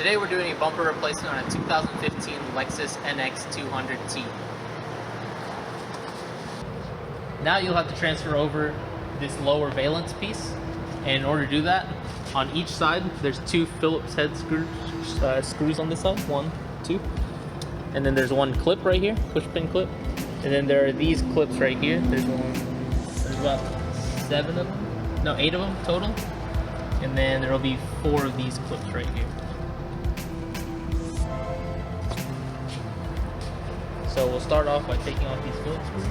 Today we're doing a bumper replacement on a 2015 Lexus NX200T. Now you'll have to transfer over this lower valance piece, and in order to do that, on each side there's two Phillips head screws on this side, 1, 2, and then there's one clip right here, push pin clip, and then there are these clips right here. There's about 7 of them, no 8 of them total, and then there will be 4 of these clips right here. So we'll start off by taking off these Phillips screws.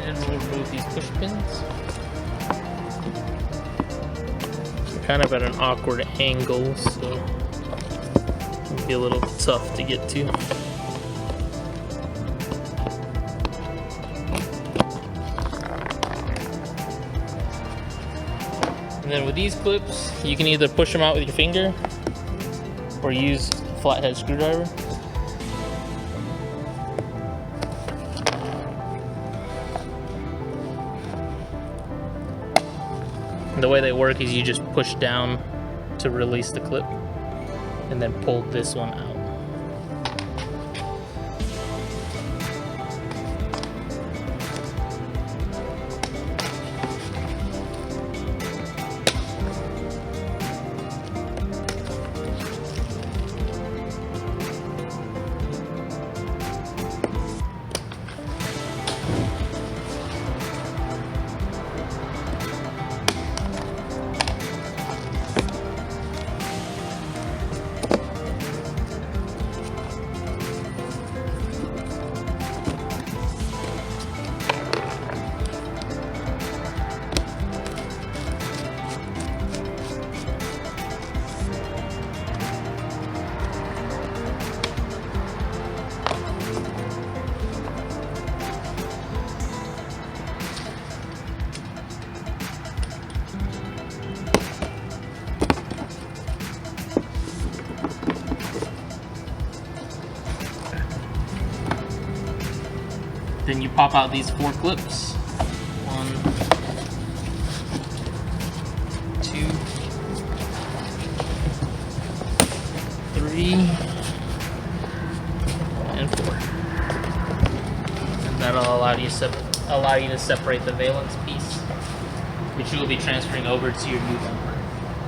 And we'll remove these push pins. They're kind of at an awkward angle, so it'll be a little tough to get to. And then with these clips, you can either push them out with your finger or use a flathead screwdriver. The way they work is you just push down to release the clip and then pull this one out. Then you pop out these 4 clips. 1, 2, 3, and 4. And that'll allow you to separate the valance piece, which you will be transferring over to your new bumper.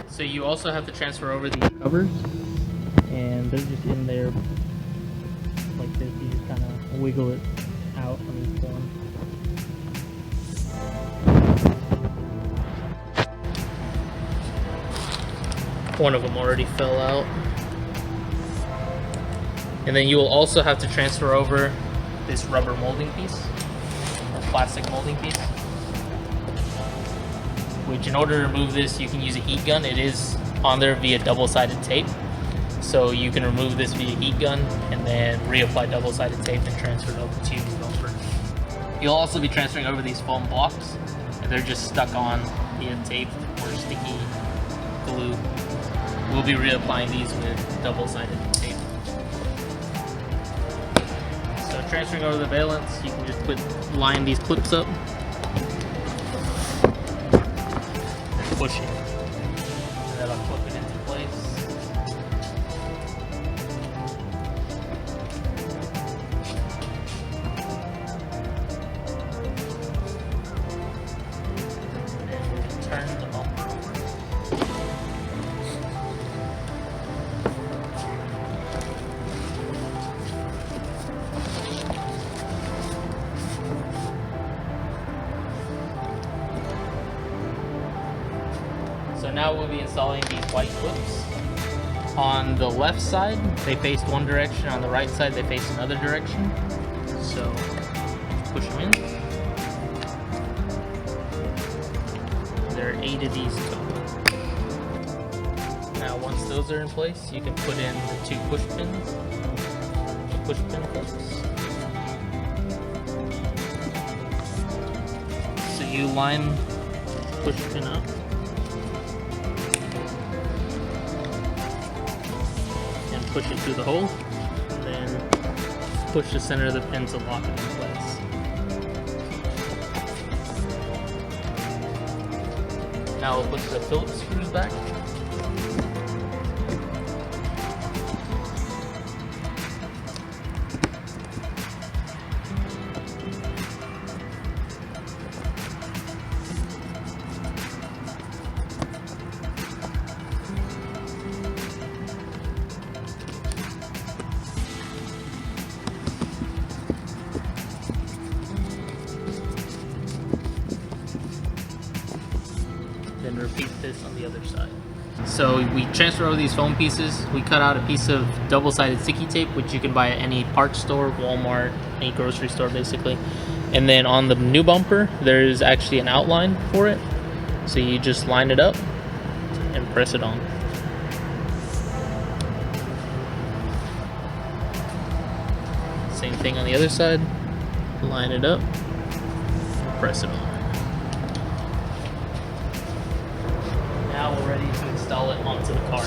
So you also have to transfer over these covers, and they're just in there like this. You just kind of wiggle it out on each one. One of them already fell out. And then you will also have to transfer over this rubber molding piece, or plastic molding piece, which in order to remove this you can use a heat gun. It is on there via double-sided tape, so you can remove this via heat gun and then reapply double-sided tape and transfer it over to your bumper. You'll also be transferring over these foam blocks, and they're just stuck on via tape or sticky glue. We'll be reapplying these with double-sided tape. So transferring over the valance, you can just line these clips up and push it. And that'll clip it into place. Turn the bumper over. So now we'll be installing these white clips. On the left side, they face one direction. On the right side, they face another direction. So push them in. There are 8 of these total. Now once those are in place, you can put in the 2 push pins, the push pin clips. you line push pin out. And push it through the hole. And then push the center of the pin to lock it in place. Now we'll put the Phillips screws back. Then repeat this on the other side. So we transfer over these foam pieces. We cut out a piece of double-sided sticky tape, which you can buy at any parts store, Walmart, any grocery store basically. And then on the new bumper, there's actually an outline for it. So you just line it up and press it on. Same thing on the other side. Line it up, press it on. Now we're ready to install it onto the car.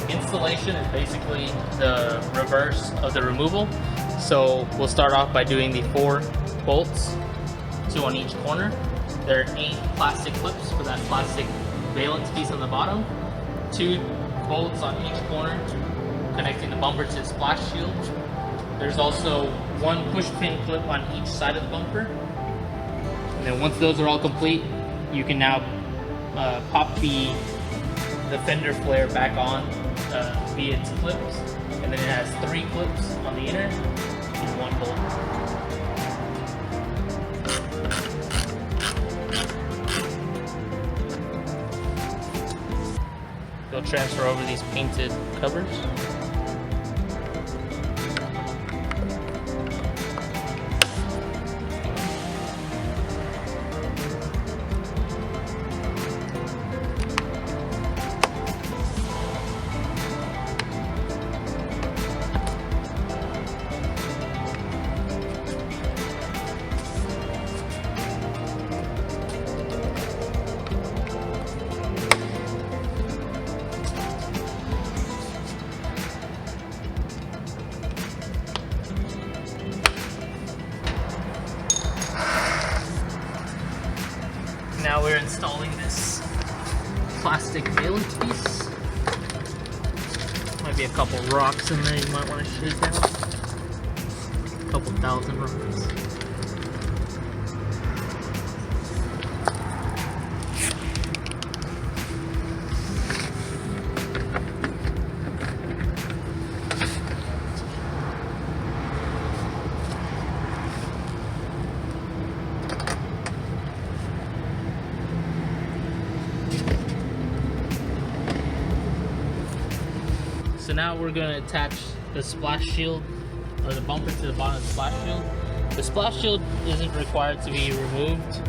Installation is basically the reverse of the removal. So we'll start off by doing the 4 bolts, 2 on each corner. There are 8 plastic clips for that plastic valance piece on the bottom, 2 bolts on each corner connecting the bumper to the splash shield. There's also 1 push pin clip on each side of the bumper. And then once those are all complete, you can now pop the fender flare back on via its clips, and then it has 3 clips on the inner and 1 bolt. They'll transfer over these painted covers. Now we're installing this plastic valance piece. Might be a couple rocks in there you might want to shake out. A couple thousand rocks. So now we're going to attach the splash shield, or the bumper, to the bottom of the splash shield. The splash shield isn't required to be removed.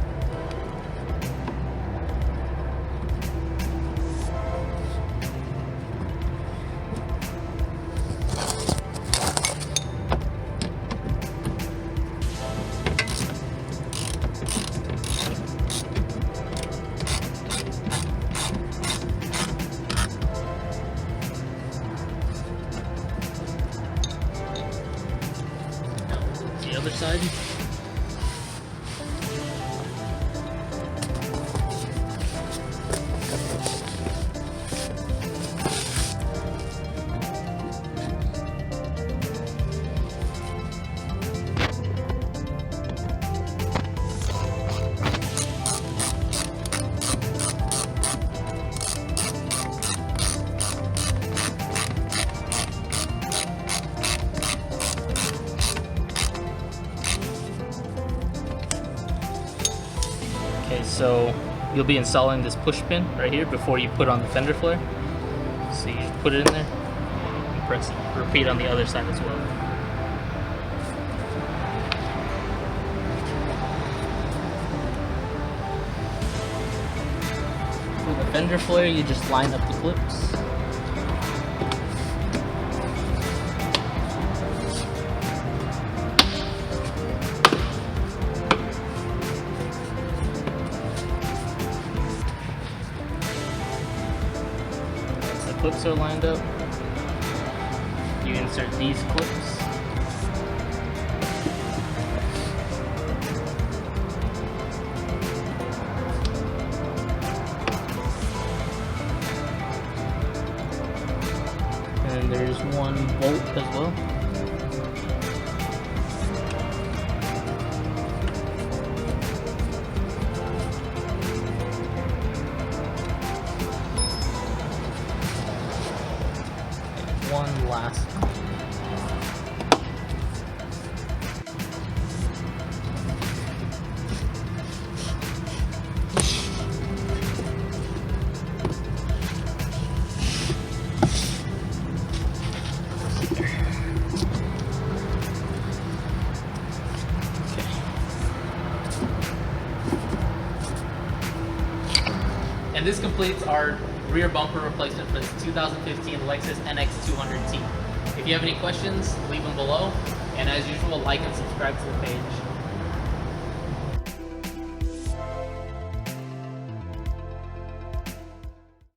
The other side. So you'll be installing this push pin right here before you put on the fender flare. So you just put it in there and press it. Repeat on the other side as well. For the fender flare, you just line up the clips. Once the clips are lined up, you insert these clips. And there's one bolt as well. And one last one. And this completes our rear bumper replacement for this 2015 Lexus NX200T. If you have any questions, leave them below. And as usual, like and subscribe to the page.